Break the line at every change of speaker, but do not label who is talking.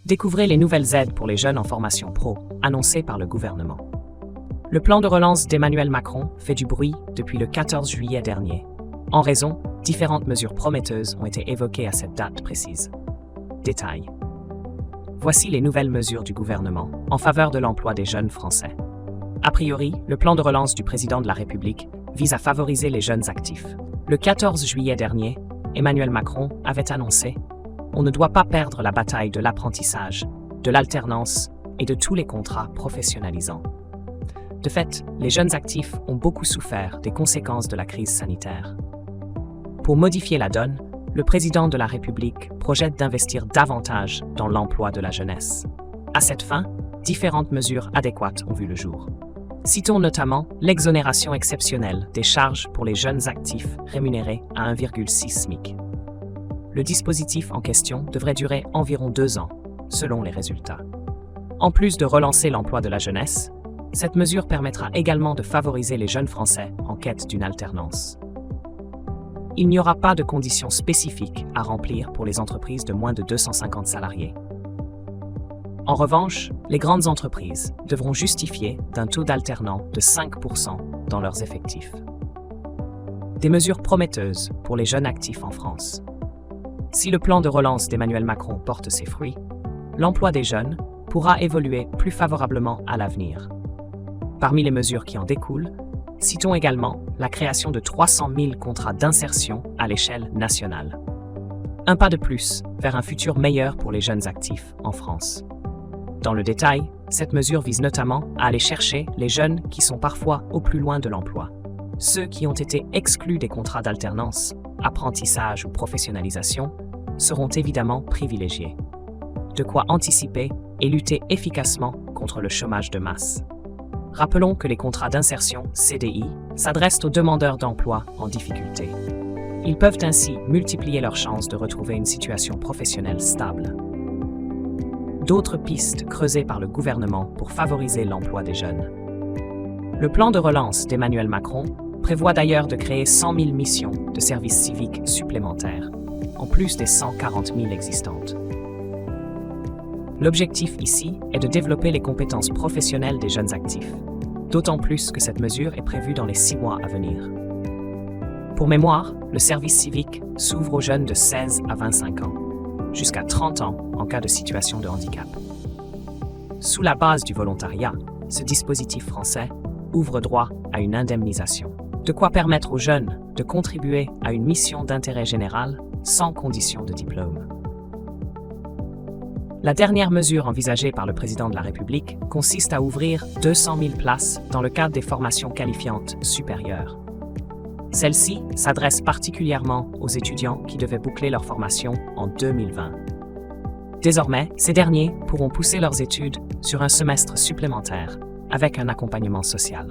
Découvrez les nouvelles aides pour les jeunes en formation pro, annoncées par le gouvernement. Le plan de relance d'Emmanuel Macron fait du bruit depuis le 14 juillet dernier. En raison, différentes mesures prometteuses ont été évoquées à cette date précise. Détail. Voici les nouvelles mesures du gouvernement en faveur de l'emploi des jeunes Français. A priori, le plan de relance du président de la République vise à favoriser les jeunes actifs. Le 14 juillet dernier, Emmanuel Macron avait annoncé « On ne doit pas perdre la bataille de l'apprentissage, de l'alternance et de tous les contrats professionnalisants ». De fait, les jeunes actifs ont beaucoup souffert des conséquences de la crise sanitaire. Pour modifier la donne, le président de la République projette d'investir davantage dans l'emploi de la jeunesse. À cette fin, différentes mesures adéquates ont vu le jour. Citons notamment l'exonération exceptionnelle des charges pour les jeunes actifs rémunérés à 1,6 SMIC. Le dispositif en question devrait durer environ 2 ans, selon les résultats. En plus de relancer l'emploi de la jeunesse, cette mesure permettra également de favoriser les jeunes Français en quête d'une alternance. Il n'y aura pas de conditions spécifiques à remplir pour les entreprises de moins de 250 salariés. En revanche, les grandes entreprises devront justifier d'un taux d'alternants de 5% dans leurs effectifs. Des mesures prometteuses pour les jeunes actifs en France. Si le plan de relance d'Emmanuel Macron porte ses fruits, l'emploi des jeunes pourra évoluer plus favorablement à l'avenir. Parmi les mesures qui en découlent, citons également la création de 300 000 contrats d'insertion à l'échelle nationale. Un pas de plus vers un futur meilleur pour les jeunes actifs en France. Dans le détail, cette mesure vise notamment à aller chercher les jeunes qui sont parfois au plus loin de l'emploi. Ceux qui ont été exclus des contrats d'alternance, apprentissage ou professionnalisation seront évidemment privilégiés. De quoi anticiper et lutter efficacement contre le chômage de masse. Rappelons que les contrats d'insertion CDI s'adressent aux demandeurs d'emploi en difficulté. Ils peuvent ainsi multiplier leurs chances de retrouver une situation professionnelle stable. D'autres pistes creusées par le gouvernement pour favoriser l'emploi des jeunes. Le plan de relance d'Emmanuel Macron prévoit d'ailleurs de créer 100 000 missions de services civiques supplémentaires, en plus des 140 000 existantes. L'objectif ici est de développer les compétences professionnelles des jeunes actifs, d'autant plus que cette mesure est prévue dans les 6 mois à venir. Pour mémoire, le service civique s'ouvre aux jeunes de 16 à 25 ans, jusqu'à 30 ans en cas de situation de handicap. Sous la base du volontariat, ce dispositif français ouvre droit à une indemnisation, de quoi permettre aux jeunes de contribuer à une mission d'intérêt général sans condition de diplôme. La dernière mesure envisagée par le président de la République consiste à ouvrir 200 000 places dans le cadre des formations qualifiantes supérieures. Celle-ci s'adresse particulièrement aux étudiants qui devaient boucler leur formation en 2020. Désormais, ces derniers pourront pousser leurs études sur un semestre supplémentaire avec un accompagnement social.